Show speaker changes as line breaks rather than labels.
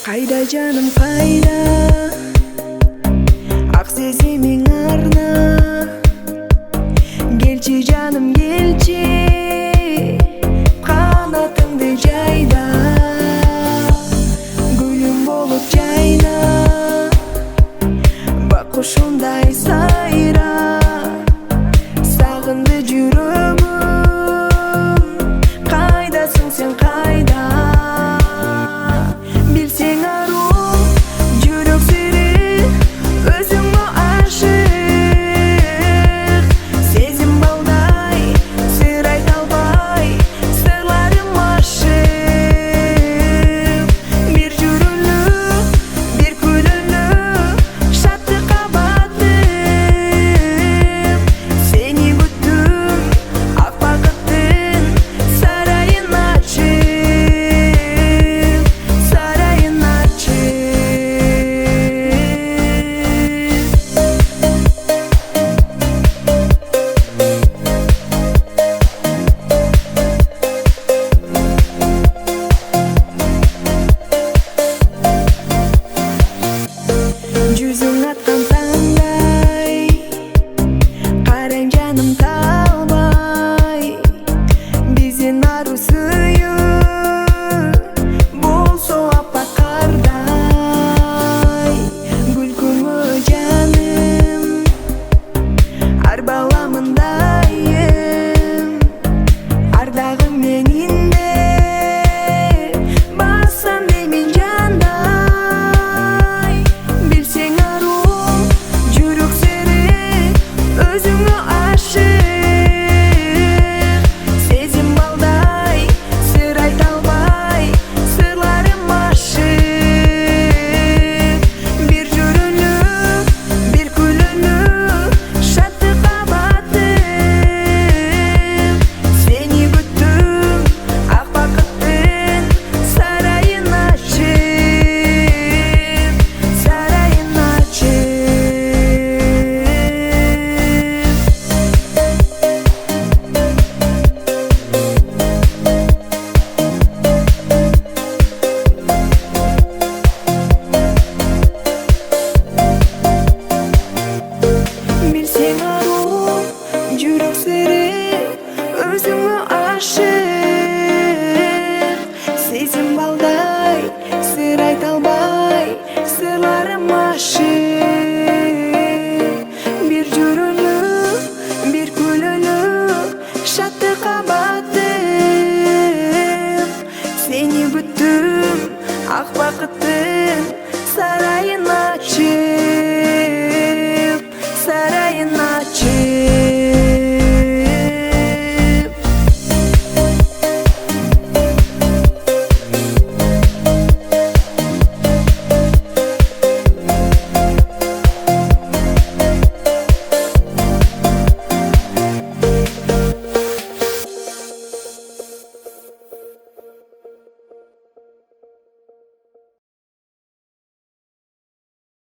Kayda canım kayda, ақ сезімің арна. Келші жаным келші, қанатыңды жайда. Гүлім болып жайна, бақ құшындай сайра. Сағынды жүрегім, қайдасың сен қайда? Жүзің атқан таңдай, қараң жаным талбай. Бізден ару сүйі болса аппақ қардай. Күлкіңі жаным ар баламындайым, ардағым менінде басам деймін жандай. Білсең ару жүрек сері өзіңі ашық. Сезім балдай сыр айта албай, сырларым ашық. Бір жүрулі, бір күлулі, шаттыққа баттым. Сені күттім, ақ бақыттың сарайын ашып, сарайын ашып. Білсең ару жүрек сері өзіңі ашық. Сезім балдай сыр айта албай, сырларым ашық. Бір жүрулі, бір күлулі, шаттыққа баттым. Сені күттім, ақ бақыт